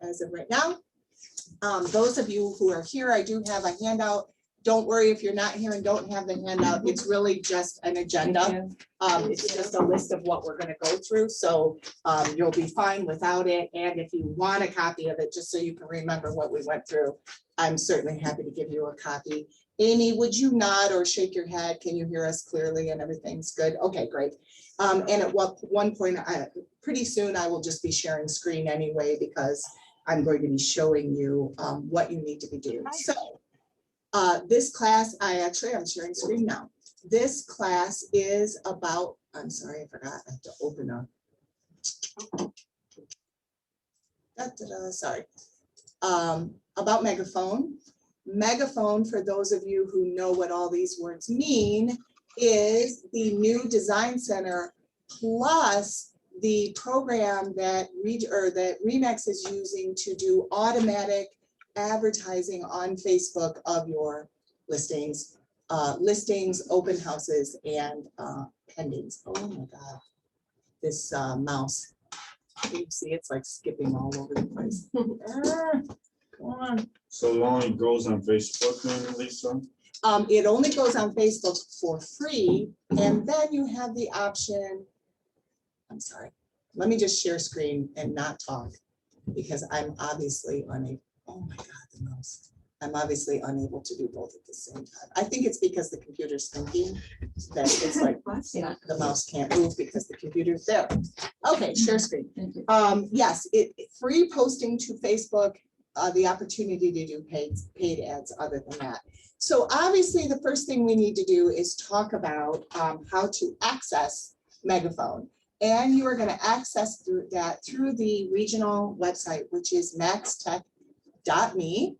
as of right now. Those of you who are here, I do have a handout. Don't worry if you're not here and don't have the handout. It's really just an agenda. It's just a list of what we're going to go through. So you'll be fine without it. And if you want a copy of it, just so you can remember what we went through, I'm certainly happy to give you a copy. Amy, would you nod or shake your head? Can you hear us clearly and everything's good? Okay, great. And at one point, pretty soon, I will just be sharing screen anyway, because I'm going to be showing you what you need to be doing. So this class, I'm sharing screen now. This class is about, I'm sorry, I forgot, I have to open up. Sorry. About Megaphone. Megaphone, for those of you who know what all these words mean, is the new design center plus the program that Remax is using to do automatic advertising on Facebook of your listings, open houses, and pendings. Oh my God, this mouse. You see, it's like skipping all over the place. Come on. So it only goes on Facebook then, Lisa? It only goes on Facebook for free, and then you have the option. I'm sorry. Let me just share screen and not talk, because I'm obviously unable. Oh my God, the mouse. I'm obviously unable to do both at the same time. I think it's because the computer's thinking that it's like the mouse can't move because the computer's there. Okay, share screen. Yes, free posting to Facebook, the opportunity to do paid ads other than that. So obviously the first thing we need to do is talk about how to access Megaphone. And you are going to access through the regional website, which is maxtech.me.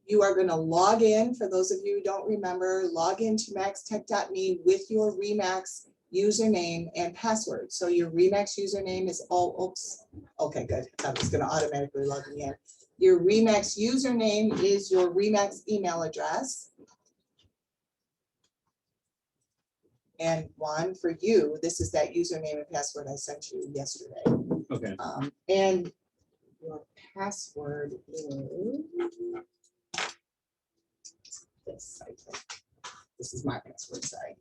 You are going to log in, for those of you who don't remember, log into maxtech.me with your Remax username and password. So your Remax username is oops. Okay, good. I was going to automatically log me in. Your Remax username is your Remax email address. And Juan, for you, this is that username and password I sent you yesterday. Okay. And your password is this. I think this is my password. Sorry,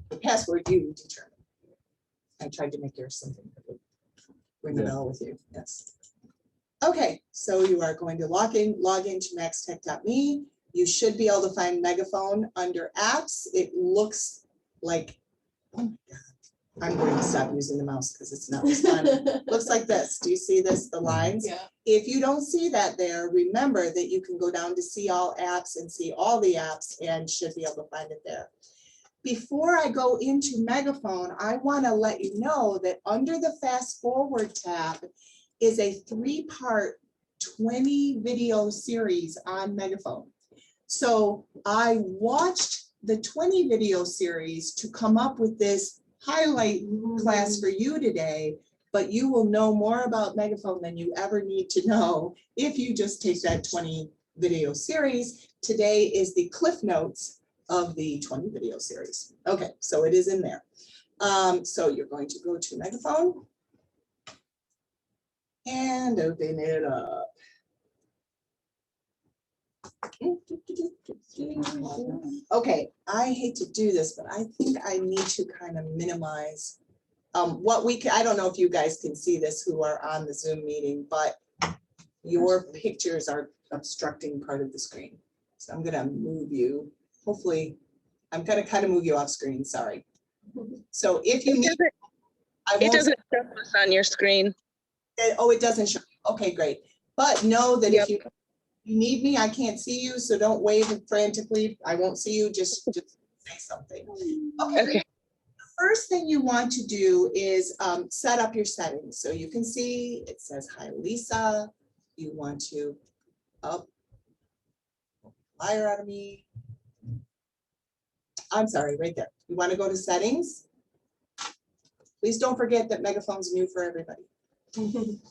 the password you determine. I tried to make yours something that would ring a bell with you. Yes. Okay, so you are going to log into maxtech.me. You should be able to find Megaphone under apps. It looks like, oh my God, I'm going to stop using the mouse because it's not fun. Looks like this. Do you see this, the lines? Yeah. If you don't see that there, remember that you can go down to see all apps and see all the apps and should be able to find it there. Before I go into Megaphone, I want to let you know that under the Fast Forward tab is a 3-part 20 video series on Megaphone. So I watched the 20 video series to come up with this highlight class for you today, but you will know more about Megaphone than you ever need to know if you just take that 20 video series. Today is the Cliff Notes of the 20 video series. Okay, so it is in there. So you're going to go to Megaphone and open it up. Okay, I hate to do this, but I think I need to kind of minimize what we can. I don't know if you guys can see this who are on the Zoom meeting, but your pictures are obstructing part of the screen. So I'm going to move you. Hopefully, I'm going to kind of move you off screen. Sorry. So if you need, it doesn't show us on your screen. Oh, it doesn't show. Okay, great. But know that if you need me, I can't see you, so don't wave frantically. I won't see you. Just say something. Okay. The first thing you want to do is set up your settings. So you can see it says, "Hi, Lisa." You want to liar out of me. I'm sorry, right there. You want to go to settings. Please don't forget that Megaphone's new for everybody.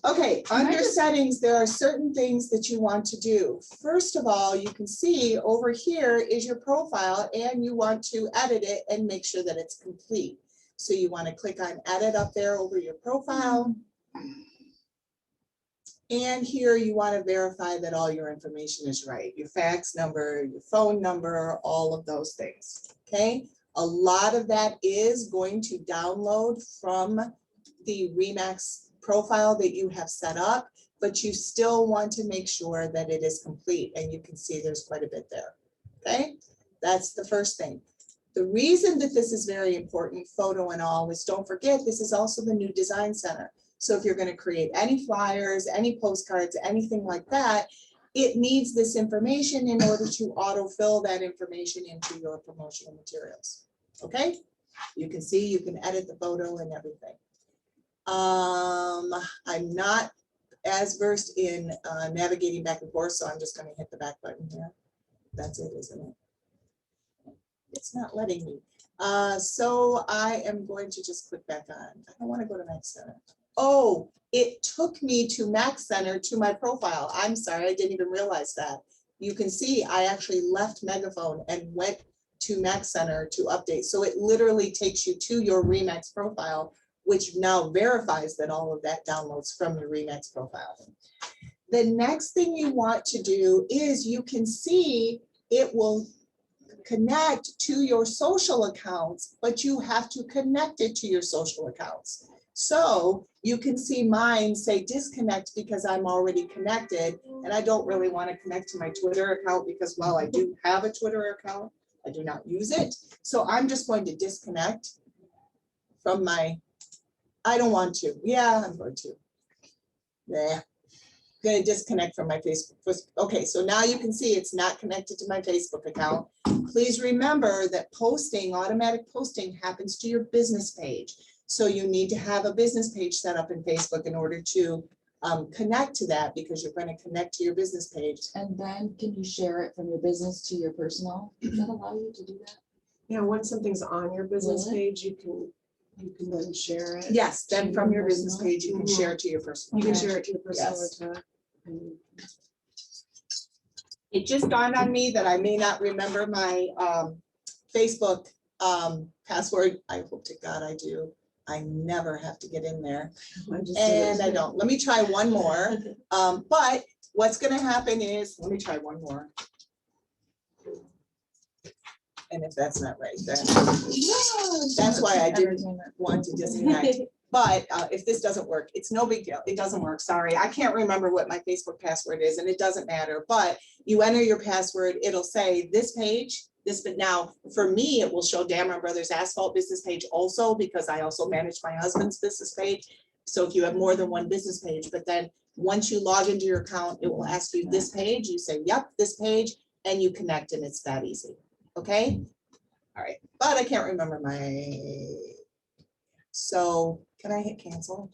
Okay, under settings, there are certain things that you want to do. First of all, you can see over here is your profile and you want to edit it and make sure that it's complete. So you want to click on edit up there over your profile. And here you want to verify that all your information is right. Your fax number, your phone number, all of those things, okay? A lot of that is going to download from the RE/MAX profile that you have set up, but you still want to make sure that it is complete, and you can see there's quite a bit there, okay? That's the first thing. The reason that this is very important, photo and all, is don't forget, this is also the new design center. So if you're going to create any flyers, any postcards, anything like that, it needs this information in order to autofill that information into your promotional materials. Okay? You can see, you can edit the photo and everything. I'm not as versed in navigating back and forth, so I'm just going to hit the back button here. That's it, isn't it? It's not letting me. So I am going to just click back on. I don't want to go to Max Center. Oh, it took me to Max Center to my profile. I'm sorry, I didn't even realize that. You can see I actually left Megaphone and went to Max Center to update. So it literally takes you to your RE/MAX profile, which now verifies that all of that downloads from your RE/MAX profile. The next thing you want to do is you can see it will connect to your social accounts, but you have to connect it to your social accounts. So you can see mine say disconnect because I'm already connected, and I don't really want to connect to my Twitter account because while I do have a Twitter account, I do not use it. So I'm just going to disconnect from my, I don't want to. Yeah, I'm going to. Yeah. Going to disconnect from my Facebook. Okay, so now you can see it's not connected to my Facebook account. Please remember that posting, automatic posting, happens to your business page. So you need to have a business page set up in Facebook in order to connect to that, because you're going to connect to your business page. And then can you share it from your business to your personal? Does that allow you to do that? Yeah, once something's on your business Will it? page, you can then share it. Yes, then To from your your business personal? page, you can share it to your personal. You can page. share it to your personal Yes. or to. It just dawned on me that I may not remember my Facebook password. I hope to God I do. I never have to get in there. And I don't. Let me try one more. But what's going to happen is, let me try one more. And if that's not right, then that's why I didn't want to disconnect. But if this doesn't work, it's no big deal. It doesn't work. Sorry, I can't remember what my Facebook password is, and it doesn't matter. But you enter your password, it'll say this page. But now for me, it will show Dameron Brothers Asphalt business page also, because I also manage my husband's business page. So if you have more than one business page, but then once you log into your account, it will ask you this page. You say, yep, this page, and you connect, and it's that easy. Okay. All right. But I can't remember my. So can I hit cancel?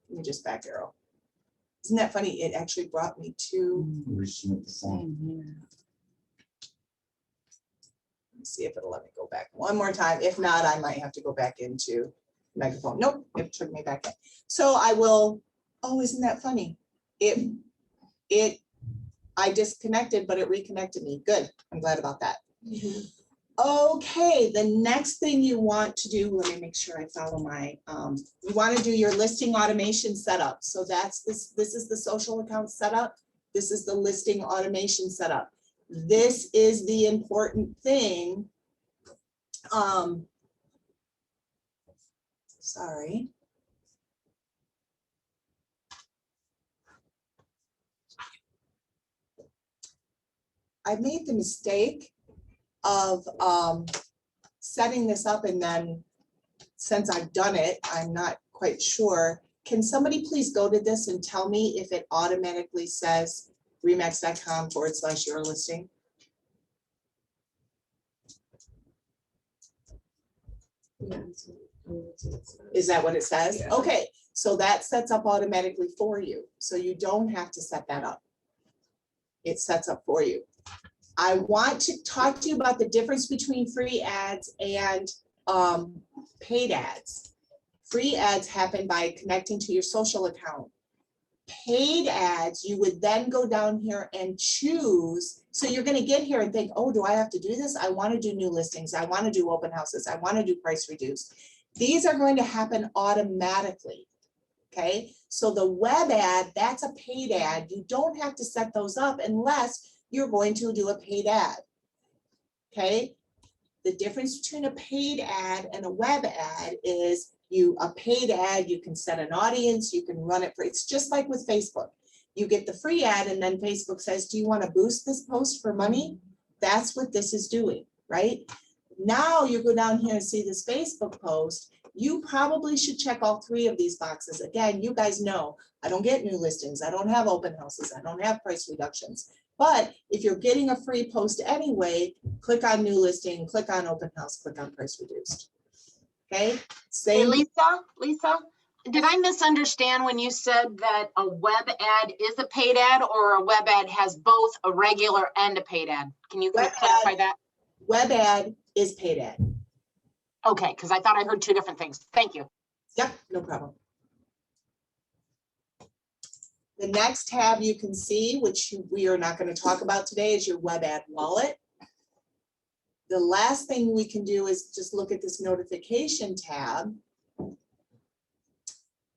Let me just back arrow. Isn't that funny? It actually brought me to. Resubmit the form. Same here. Let's see if it'll let me go back one more time. If not, I might have to go back into Megaphone. Nope, it took me back in. So I will. Oh, isn't that funny? I disconnected, but it reconnected me. Good. I'm glad about that. Okay, the next thing you want to do, let me make sure I follow my, you want to do your listing automation setup. So that's this is the social account setup. This is the listing automation setup. This is the important thing. Sorry. I made the mistake of setting this up, and then since I've done it, I'm not quite sure. Can somebody please go to this and tell me if it automatically says remax.com/your listing? Is that what it says? Yeah. Okay, so that sets up automatically for you. So you don't have to set that up. It sets up for you. I want to talk to you about the difference between free ads and paid ads. Free ads happen by connecting to your social account. Paid ads, you would then go down here and choose. So you're going to get here and think, oh, do I have to do this? I want to do new listings. I want to do open houses. I want to do price reduce. These are going to happen automatically. Okay, so the web ad, that's a paid ad. You don't have to set those up unless you're going to do a paid ad. Okay, the difference between a paid ad and a web ad is a paid ad, you can set an audience, you can run it for, it's just like with Facebook. You get the free ad and then Facebook says, do you want to boost this post for money? That's what this is doing, right? Now you go down here and see this Facebook post. You probably should check all 3 of these boxes. Again, you guys know, I don't get new listings. I don't have open houses. I don't have price reductions. But if you're getting a free post anyway, click on new listing, click on open house, click on price reduced. Okay, Hey, same. Lisa, did I misunderstand when you said that a web ad is a paid ad, or a web ad has both a regular and a paid ad? Can you Web clarify that? Web ad is paid ad. Okay, because I thought I heard 2 different things. Thank you. Yep, no problem. The next tab you can see, which we are not going to talk about today, is your web ad wallet. The last thing we can do is just look at this notification tab.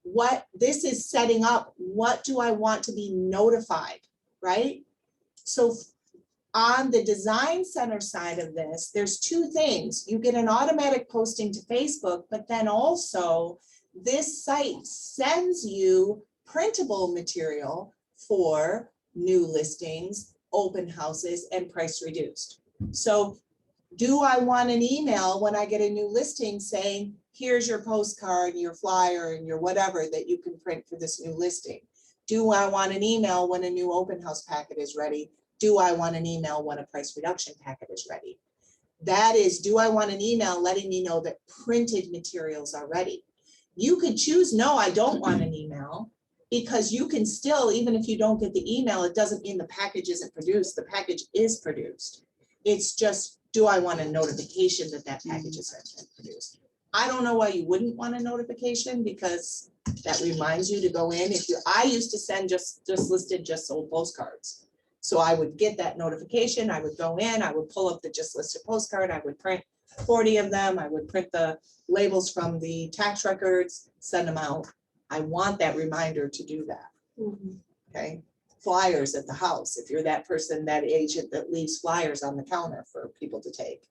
What this is setting up, what do I want to be notified, right? So on the design center side of this, there's 2 things. You get an automatic posting to Facebook, but then also this site sends you printable material for new listings, open houses, and price reduced. So do I want an email when I get a new listing saying, here's your postcard, your flyer, and your whatever that you can print for this new listing? Do I want an email when a new open house packet is ready? Do I want an email when a price reduction packet is ready? That is, do I want an email letting me know that printed materials are ready? You could choose, no, I don't want an email, because you can still, even if you don't get the email, it doesn't mean the package isn't produced. The package is produced. It's just, do I want a notification that that package has been produced? I don't know why you wouldn't want a notification, because that reminds you to go in. I used to send just listed, just sold postcards. So I would get that notification, I would go in, I would pull up the just listed postcard, I would print 40 of them, I would print the labels from the tax records, send them out. I want that reminder to do that, okay? Flyers at the house, if you're that person, that agent that leaves flyers on the counter for people to take.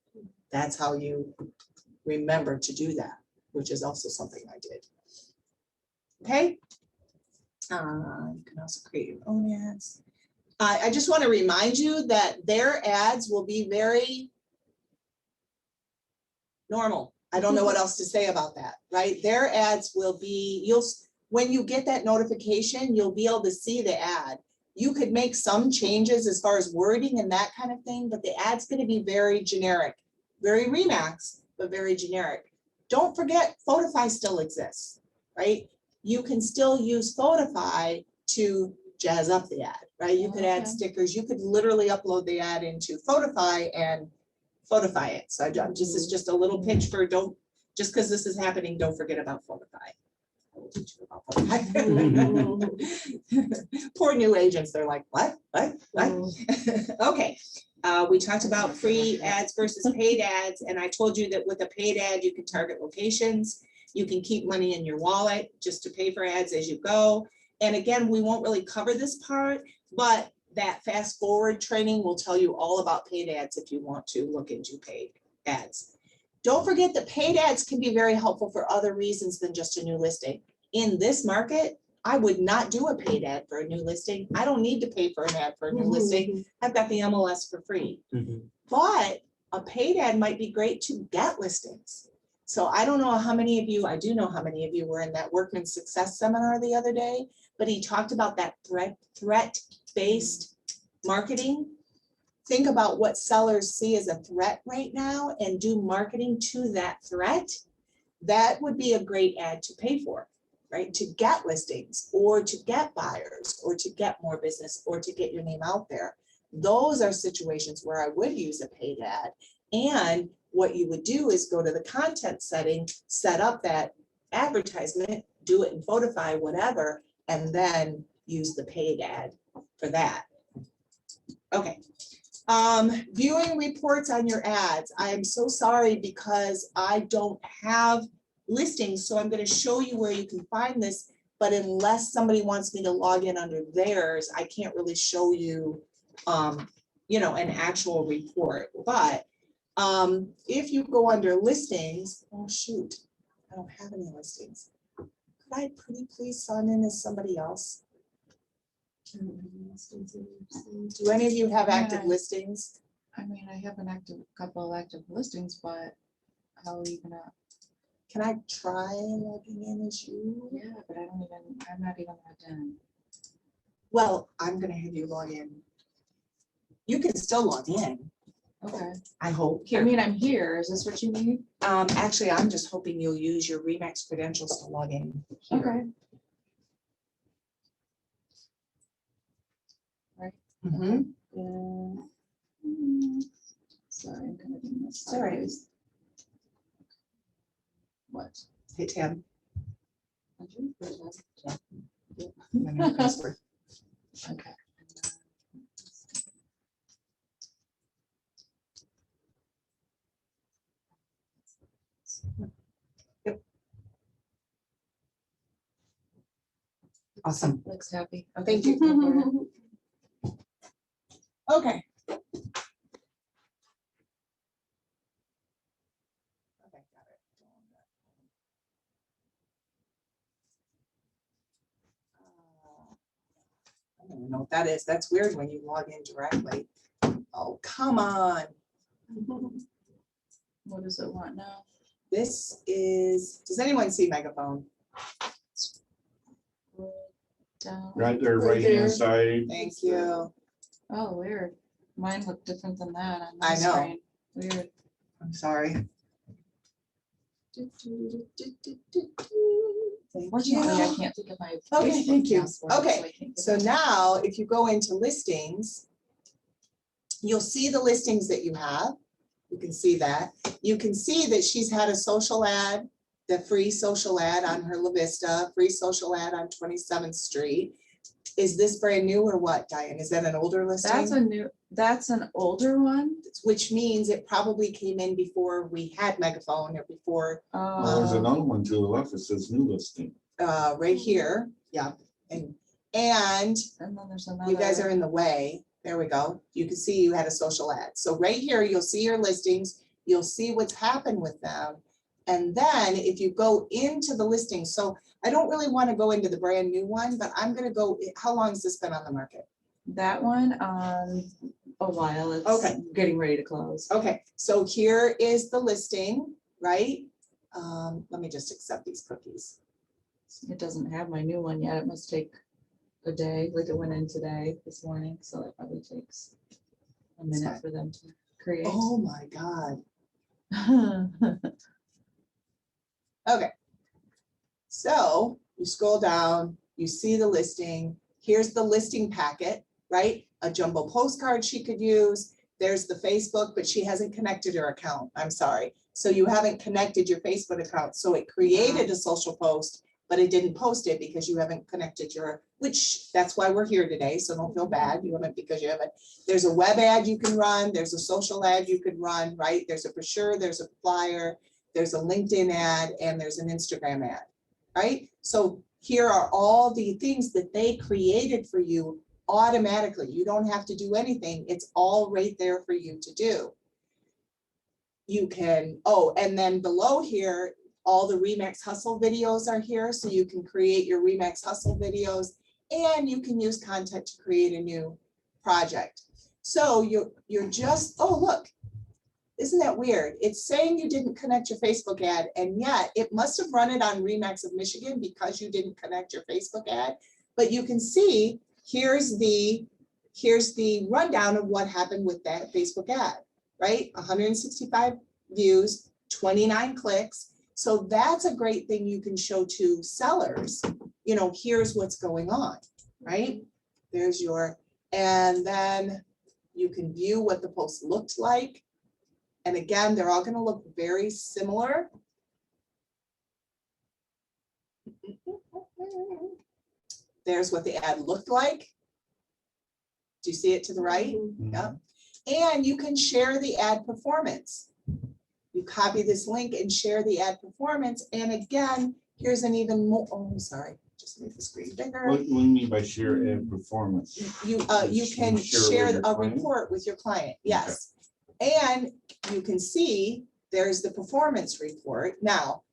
That's how you remember to do that, which is also something I did. Okay. You can also create your own ads. I just want to remind you that their ads will be very normal. I don't know what else to say about that, right? Their ads will be, when you get that notification, you'll be able to see the ad. You could make some changes as far as wording and that kind of thing, but the ad's going to be very generic, very Remax, but very generic. Don't forget, Photify still exists, right? You can still use Photify to jazz up the ad, right? You could add stickers. You could literally upload the ad into Photify and Photify it. So this is just a little pitch for just because this is happening, don't forget about Photify. I will teach you about Photify. Poor new agents, they're like, what? Okay. We talked about free ads versus paid ads, and I told you that with a paid ad, you can target locations. You can keep money in your wallet just to pay for ads as you go. And again, we won't really cover this part, but that fast forward training will tell you all about paid ads if you want to look into paid ads. Don't forget that paid ads can be very helpful for other reasons than just a new listing. In this market, I would not do a paid ad for a new listing. I don't need to pay for an ad for a new listing. I've got the MLS for free. But a paid ad might be great to get listings. So I don't know how many of you, I do know how many of you were in that Workman Success seminar the other day, but he talked about that threat-based marketing. Think about what sellers see as a threat right now and do marketing to that threat. That would be a great ad to pay for, right? To get listings or to get buyers or to get more business or to get your name out there. Those are situations where I would use a paid ad. And what you would do is go to the content setting, set up that advertisement, do it in Photify, whatever, and then use the paid ad for that. Okay. Viewing reports on your ads. I am so sorry because I don't have listings, so I'm going to show you where you can find this. but unless somebody wants me to log in under theirs, I can't really show you, you know, an actual report. But if you go under listings, oh shoot, I don't have any listings. Could I pretty please sign in as somebody else? Do any of you have active Yeah. listings? I mean, I have couple active listings, but how are you gonna, Can I try logging in as you? yeah, but I'm not even logged in. Well, I'm gonna have you log in. You can still log in, Okay, I hope. I Here, mean, I'm here, is this what you need? actually, I'm just hoping you'll use your Remax credentials to log in. here. Okay. Mhm. Yeah. Sorry, I'm kind of doing this. It's all right. sideways. What? Hit tab. Andrew? Where's that? and then your password. Okay. Awesome. Looks happy. Thank you. Okay. Okay, got it. I don't even know what that is. That's weird when you log in directly. Oh, come on. What does it want now? This is, does anyone see Megaphone? Down. Right there, Right right there. hand side. Thank you. Oh, weird. Mine looked different than that on I my know. screen. Weird. I'm sorry. Thank Fortunately, I you. can't think of my. Okay, Facebook thank you. password, Okay, so I can't get So in. now if you go into listings, you'll see the listings that you have. You can see that. You can see that she's had a social ad, the free social ad on her La Vista, free social ad on 27th Street. Is this brand new or what, Diane? Is that an older listing? That's an older one. Which means it probably came in before we had Megaphone or before, Well, there's Oh, another one to the left. It says new listing. right here. Yeah. And and then there's another. you guys are in the way. There we go. You can see you had a social ad. So right here, you'll see your listings. You'll see what's happened with them. And then if you go into the listing, so I don't really want to go into the brand new one, but I'm going to go, how long has this been on the market? That one, a while. It's Okay. getting ready to close. Okay, so here is the listing, right? Let me just accept these cookies. It doesn't have my new one yet. It must take a day, like it went in today, this morning, so it probably takes a That's minute fine. for them to create. Oh my God. Okay. So you scroll down, you see the listing. Here's the listing packet, right? A jumbo postcard she could use. There's the Facebook, but she hasn't connected her account. I'm sorry. So you haven't connected your Facebook account. So it created a social post, but it didn't post it because you haven't connected your, which that's why we're here today. So don't feel bad. You haven't because you haven't. There's a web ad you can run. There's a social ad you could run, right? There's a brochure, there's a flyer, there's a LinkedIn ad, and there's an Instagram ad, right? So here are all the things that they created for you automatically. You don't have to do anything. It's all right there for you to do. You can, oh, and then below here, all the Remax Hustle videos are here. So you can create your Remax Hustle videos and you can use content to create a new project. So you're just, oh, look, isn't that weird? It's saying you didn't connect your Facebook ad, and yet it must have run it on Remax of Michigan because you didn't connect your Facebook ad. But you can see here's the rundown of what happened with that Facebook ad, right? 165 views, 29 clicks. So that's a great thing you can show to sellers. You know, here's what's going on, right? There's your, and then you can view what the post looked like. And again, they're all going to look very similar. There's what the ad looked like. Do you see it to the right? Yep. And you can share the ad performance. You copy this link and share the ad performance. And again, here's an even more, oh, I'm sorry. just make the screen bigger. What do you mean by share ad performance? You can Share with share your a client? report with your client, yes. And you can see there's the performance report. Now,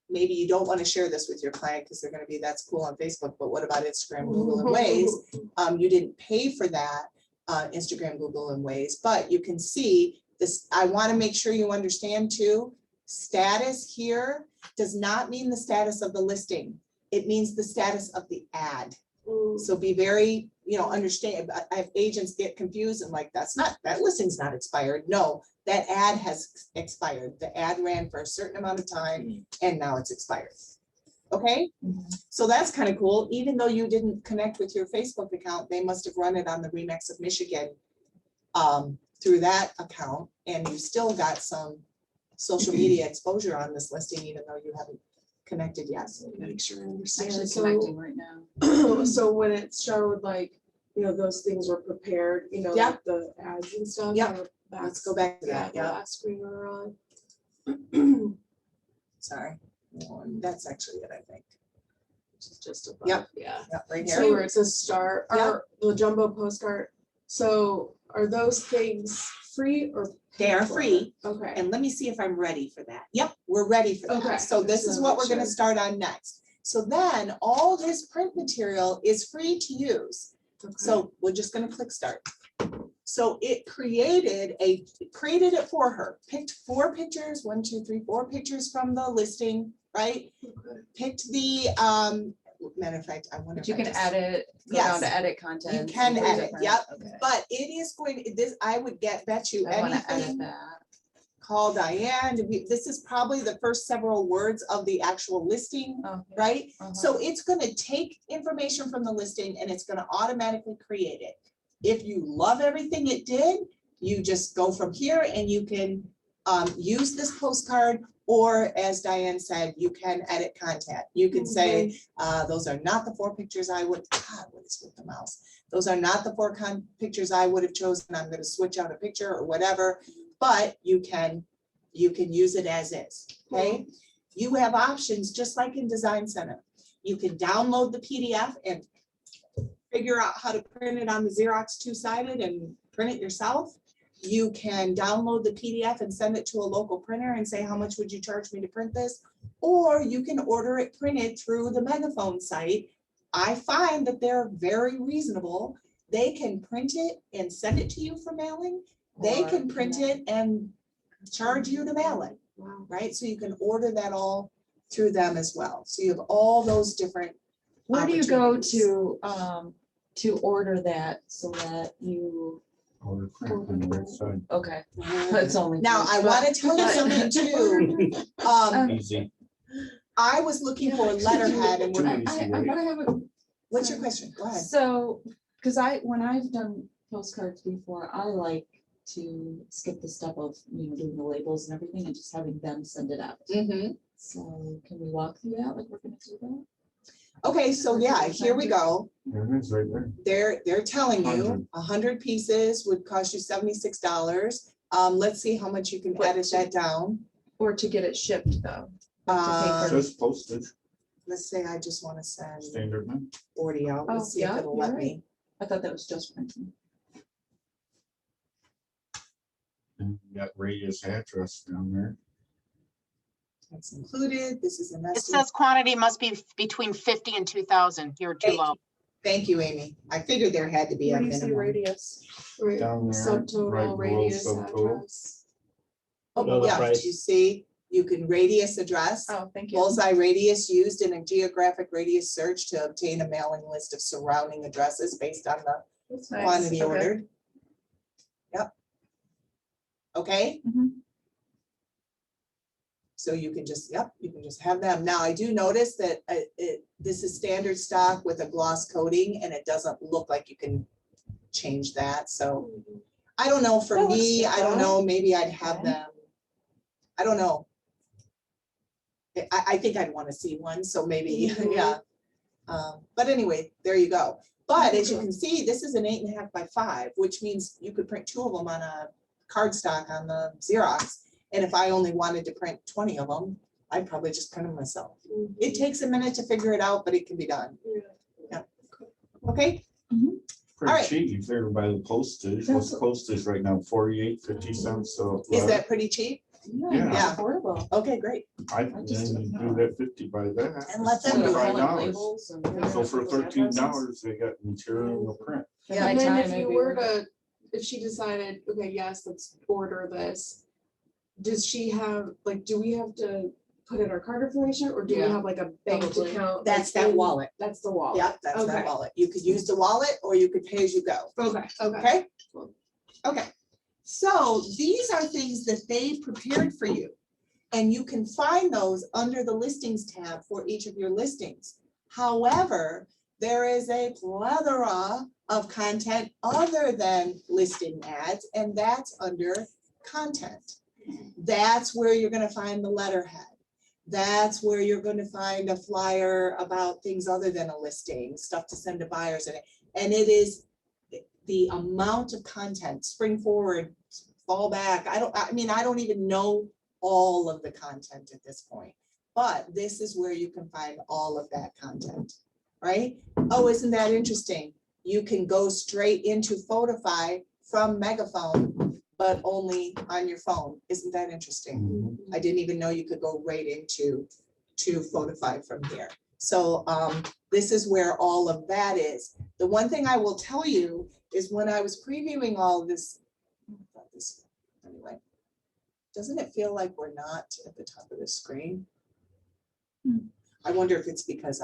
maybe you don't want to share this with your client because they're going to be, that's cool on Facebook, but what about Instagram, Google, and Waze? You didn't pay for that, Instagram, Google, and Waze, but you can see this. I want to make sure you understand too, status here does not mean the status of the listing. It means the status of the ad. So be very, understand. I have agents get confused and like, that listing's not expired. No, that ad has expired. The ad ran for a certain amount of time and now it's expired. Okay, so that's kind of cool. Even though you didn't connect with your Facebook account, they must have run it on the Remax of Michigan through that account, and you still got some social media exposure on this listing, even though you haven't connected yet. Make sure I It's actually understand. connecting right now. So when it showed like, those things were prepared, Yep. like the ads and stuff. Yep. back- Let's go back to Yeah, that. the Yeah, last screen we were on. sorry. That's actually it, I think. Just above. Yep. Yeah. Yep, right So here. where it says start, or the jumbo postcard. So are those things free or? They are paid for? free. Okay. And let me see if I'm ready for that. Yep, we're ready for that. Okay, So this just is wanna what make we're gonna sure. start on next. So then all this print material is free to use. Okay. So we're just gonna click start. So it created it for her, picked 4 pictures, 1, 2, 3, 4 pictures from the listing, right? Okay. Picked the, matter of fact, I wonder. But you if I can just- edit, go down Yes, to edit content. can and edit, different- yep. Okay. But it is going, I would bet you I wanna edit anything. that. Call Diane. This is probably the first several words of the actual listing, Okay. right? Uh-huh. So it's gonna take information from the listing and it's gonna automatically create it. If you love everything it did, you just go from here and you can use this postcard, or as Diane said, you can edit content. You can say, those are not the 4 pictures I would, God, what is with the mouse? Those are not the 4 pictures I would have chosen. I'm gonna switch out a picture or whatever, but you can use it as is, okay? You have options, just like in Design Center. You can download the PDF and figure out how to print it on the Xerox 2-sided and print it yourself. You can download the PDF and send it to a local printer and say, how much would you charge me to print this? Or you can order it printed through the Megaphone site. I find that they're very reasonable. They can print it and send it to you for mailing. They Or can print it and charge you to mail it, Wow. right? So you can order that all through them as well. So you have all those different. Where do you go opportunities. to order that so that you, Or print on the right side. okay, it's only. Now, I want to tell you something too. Easy. I was looking for a letterhead and Too we're- easy, I'm right? gonna have a, what's your question? Go ahead. so, because when I've done postcards before, I like to skip the step of, doing the labels and everything and just having them send it out. Mhm. So can we walk through that, like we're gonna do that? Okay, so yeah, here we go. There it is right there. They're telling you 100. 100 pieces would cost you $76. Let's see how much you can But edit that down. Or to get it shipped though? Like to pay for- Just postage, Let's say I just want to send standard man. 40 out. Let's Oh, see if yeah, it'll you're let right. me. I thought that was just printing. And you got radius address down there. That's included. This is an It estimate. says quantity must be between 50 and 2,000. You're too low. Thank you, Amy. I figured there had to be a Where do you see minimum. radius? Right, Down there, right subtotal, below radius, subtotal. address. Oh, Below the yeah, price. you see, you can radius address. Oh, thank you. Bullseye radius used in a geographic radius search to obtain a mailing list of surrounding addresses based on the That's nice. quantity Okay. ordered. Yep. Okay, Mhm. so you can just, you can just have them. Now, I do notice that this is standard stock with a gloss coating and it doesn't look like you can change that. So I don't know, for That looks me, I don't good. know, maybe I'd have Okay. them. I don't know. I think I'd want to see one, so maybe, Mhm. yeah. But anyway, there you go. But as you Okay. can see, this is an 8.5 by 5, which means you could print 2 of them on a cardstock on the Xerox. And if I only wanted to print 20 of them, I'd probably just print them myself. Mhm. It takes a minute to figure it out, but it can be done. Yeah. Okay, Pretty Alright. cheap if they're by the postage. What's postage right now? 48.50. So is that pretty cheap? Yeah. Yeah. Affordable. Okay, great. I I just then don't do know. that 50 by that. And let them do it. $25. So for $13, they got material to print. Yeah. And then time, if it'd you be were worth to, if she decided, okay, yes, let's order this, does she have, like, do we have to put in our card information, or do we Yeah, have like a bank probably. account? That's like, that in- wallet. That's the wallet. Yep, that's that Okay. wallet. You could use the wallet or you could pay as you go. Okay, okay. Okay? Okay. So these are things that they prepared for you. And you can find those under the listings tab for each of your listings. However, there is a plethora of content other than listing ads, and that's under content. That's where you're gonna find the letterhead. That's where you're gonna find a flyer about things other than a listing, stuff to send to buyers in it. And it is the amount of content, spring forward, fall back. I mean, I don't even know all of the content at this point, but this is where you can find all of that content, right? Oh, isn't that interesting? You can go straight into Photify from Megaphone, but only on your phone. Isn't that interesting? I didn't even know you could go right into Photify from here. So this is where all of that is. The one thing I will tell you is when I was previewing all of this, anyway, doesn't it feel like we're not at the top of the screen? I wonder if it's because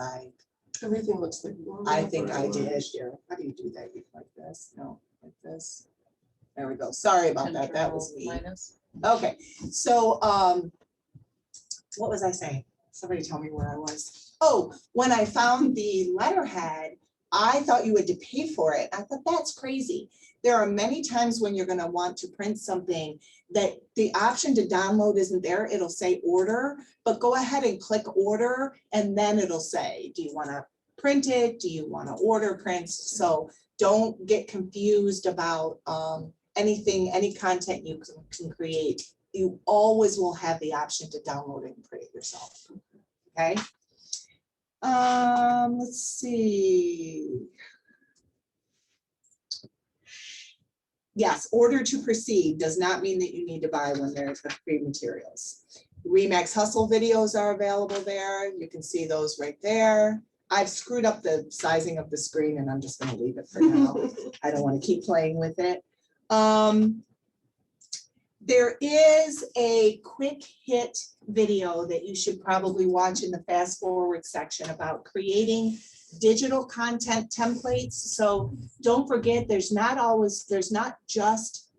Everything looks like. normal, I think but I did here. How do you do that? You like this? No, like this. There we go. Sorry about that. That was me. Minus. Okay, so what was I saying? Somebody tell me where I was. Oh, when I found the letterhead, I thought you had to pay for it. I thought that's crazy. There are many times when you're gonna want to print something that the option to download isn't there. It'll say order, but go ahead and click order and then it'll say, do you wanna print it? Do you wanna order prints? So don't get confused about anything, any content you can create. You always will have the option to download it and print it yourself, okay? Let's see. Yes, order to proceed does not mean that you need to buy when there's the free materials. Remax Hustle videos are available there. You can see those right there. I've screwed up the sizing of the screen and I'm just gonna leave it for now. I don't want to keep playing with it. There is a quick hit video that you should probably watch in the fast forward section about creating digital content templates. So don't forget, there's not just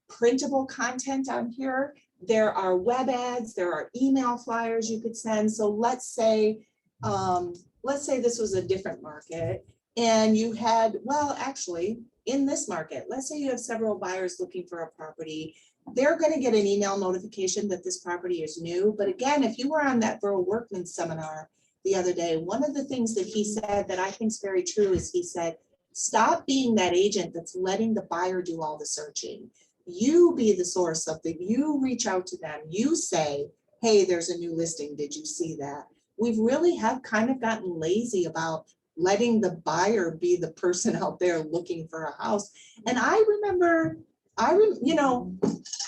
printable content on here. There are web ads, there are email flyers you could send. So let's say this was a different market and you had, well, actually in this market, let's say you have several buyers looking for a property. They're going to get an email notification that this property is new. But again, if you were on that Burl Workman seminar the other day, one of the things that he said that I think is very true is he said, stop being that agent that's letting the buyer do all the searching. You be the source of you reach out to them. You say, hey, there's a new listing. Did you see that? We really have kind of gotten lazy about letting the buyer be the person out there looking for a house. And I remember,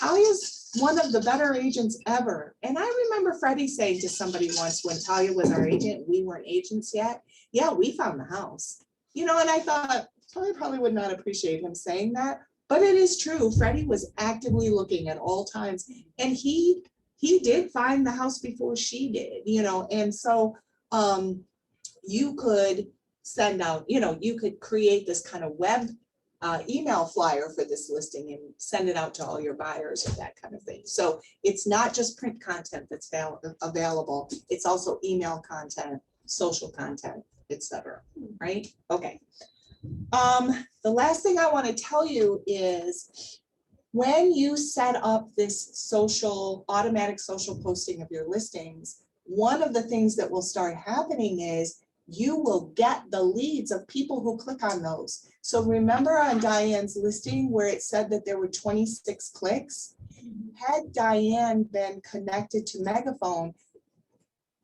Talia's one of the better agents ever. And I remember Freddie saying to somebody once when Talia was our agent, we weren't agents yet. Yeah, we found the house. And I thought Talia probably would not appreciate him saying that, but it is true. Freddie was actively looking at all times and he did find the house before she did, and so you could send out, you could create this kind of web email flyer for this listing and send it out to all your buyers and that kind of thing. So it's not just print content that's available. It's also email content, social content, etc. Right? Okay. The last thing I want to tell you is when you set up this automatic social posting of your listings, one of the things that will start happening is you will get the leads of people who click on those. So remember on Diane's listing where it said that there were 26 clicks? Had Diane been connected to Megaphone,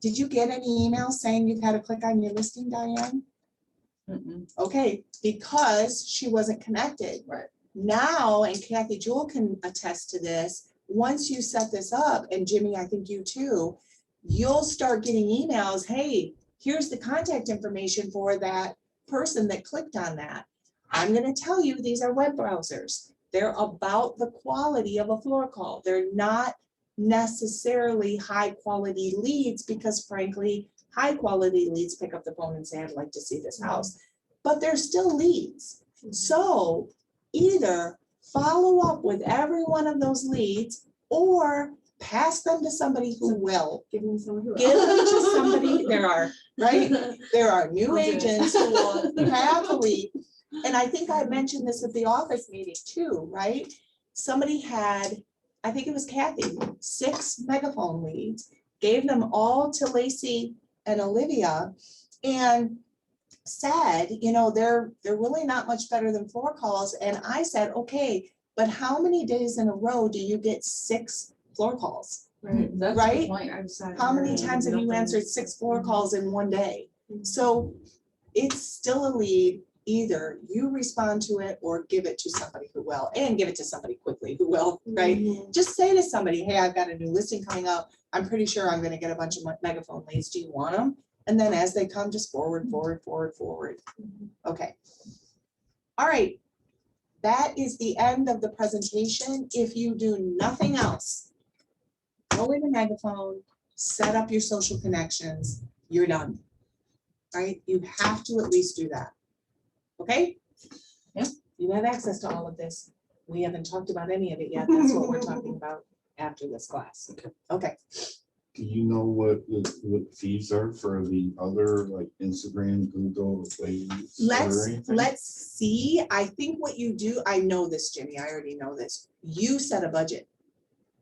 Did you get any emails saying you've had to click on your listing, Diane? Mm-mm. Okay, because she wasn't connected. Right. Now, and Kathy Jewell can attest to this, once you set this up, and Jimmy, I think you too, you'll start getting emails, hey, here's the contact information for that person that clicked on that. I'm gonna tell you, these are web browsers. They're about the quality of a floor call. They're not necessarily high quality leads, because frankly, high quality leads pick up the phone and say, I'd like to see this house, but they're still leads. So either follow up with every one of those leads or pass them to somebody who will. Give them some. Give them to somebody, there are, right? There are new I'll do it. agents who will happily, and I think I mentioned this at the office meeting too, right? Somebody had, I think it was Kathy, 6 megaphone leads, gave them all to Lacey and Olivia, and said, you know, they're really not much better than floor calls. And I said, okay, but how many days in a row do you get 6 floor calls? Right. That's Right? the point. I was saying. How many times have you answered 6 floor calls in one day? So it's still a lead. Either you respond to it or give it to somebody who will, and give it to somebody quickly who will, right? Mhm. Just say to somebody, hey, I've got a new listing coming up. I'm pretty sure I'm gonna get a bunch of megaphone leads. Do you want them? And then as they come, just forward. Okay. All right. That is the end of the presentation. If you do nothing else, go in the Megaphone, set up your social connections, you're done. Right? You have to at least do that. Okay? Yep. You have access to all of this. We haven't talked about any of it yet. That's what we're talking about after this class. Okay. Do you know what fees are for the other, like Instagram, Google, Waves? or anything? Let's see. I think what you do, I know this, Jimmy, I already know this. You set a budget.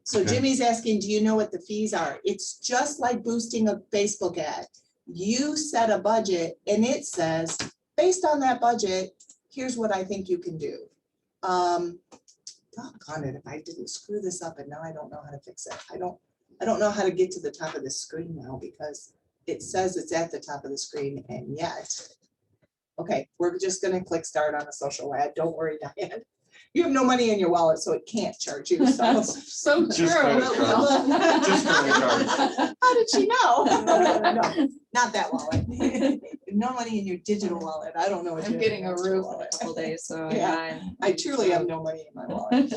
So Okay. Jimmy's asking, do you know what the fees are? It's just like boosting a Facebook ad. You set a budget and it says, based on that budget, here's what I think you can do. Doggone it, if I didn't screw this up and now I don't know how to fix it. I don't know how to get to the top of the screen now because it says it's at the top of the screen and yet. Okay, we're just gonna click start on a social ad. Don't worry, Diane. You have no money in your wallet, so it can't charge you. So That's so true. Just credit cards. Just credit cards. how did she know? No, not that wallet. No money in your digital wallet. I don't know what I'm you have getting in a your roof in wallet. a couple days, so Yeah, I truly have no money in my wallet.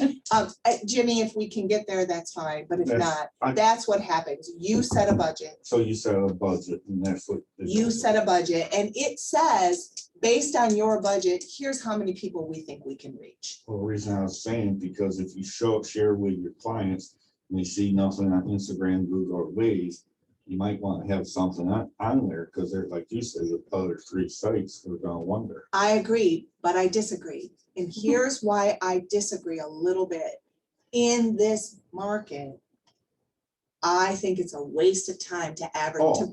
Jimmy, if we can get there, that's fine. But if not, that's what happens. You set a budget. So you set a budget and that's what. You set a budget and it says, based on your budget, here's how many people we think we can reach. Well, the reason I was saying, because if you share with your clients and they see nothing on Instagram, Google, or Waze, you might want to have something on there because they're, like you said, the other 3 sites, they're gonna wonder. I agree, but I disagree. And here's why I disagree a little bit. In this market, I think it's a waste of time to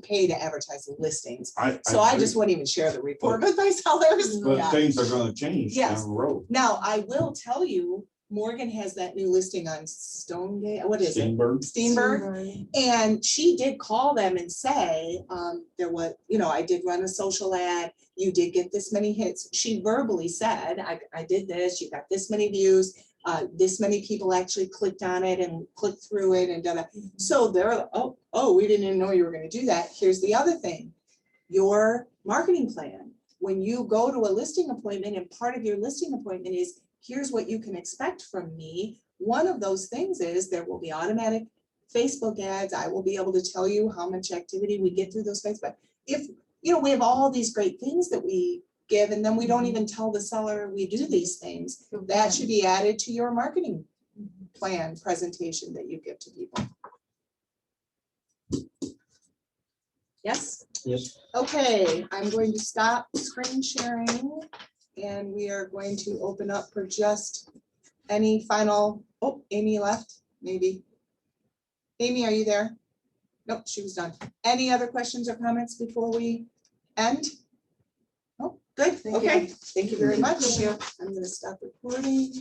pay to advertise listings. So I just wouldn't even share the report with my sellers. But Yeah. things are gonna change Yes. down the road. Now, I will tell you, Morgan has that new listing on Stonegate, what is it? Steinberg. Steenberg. And she did call them and say, there was, I did run a social ad. You did get this many hits. She verbally said, I did this, you got this many views. This many people actually clicked on it and clicked through it and done it. So they're like, oh, we didn't even know you were going to do that. Here's the other thing, your marketing plan. When you go to a listing appointment and part of your listing appointment is, here's what you can expect from me. One of those things is there will be automatic Facebook ads. I will be able to tell you how much activity we get through those Facebook. If, we have all these great things that we give, and then we don't even tell the seller we do these things. That should be added to your marketing plan presentation that you give to people. Yes? Yes. Okay, I'm going to stop screen sharing and we are going to open up for just any final, Amy left, maybe. Amy, are you there? Nope, she was done. Any other questions or comments before we end? Oh, good, okay, thank you very much. I'm gonna stop recording.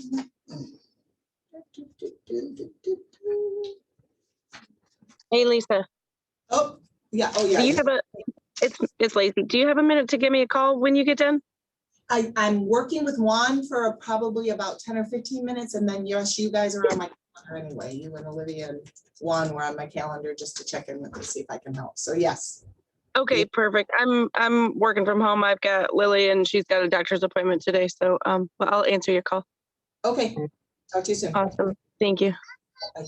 Hey, Lisa. Oh, Yeah, oh yeah. Do you have it's Lacey. Do you have a minute to give me a call when you get done? I'm working with Juan for probably about 10 or 15 minutes, and then yes, you guys are on my calendar anyway. You and Olivia and Juan were on my calendar just to check in with me, see if I can help. So yes. Okay, perfect. I'm working from home. I've got Lily and she's got a doctor's appointment today. So but I'll answer your call. Okay, talk to you soon. Awesome. Thank you. Bye.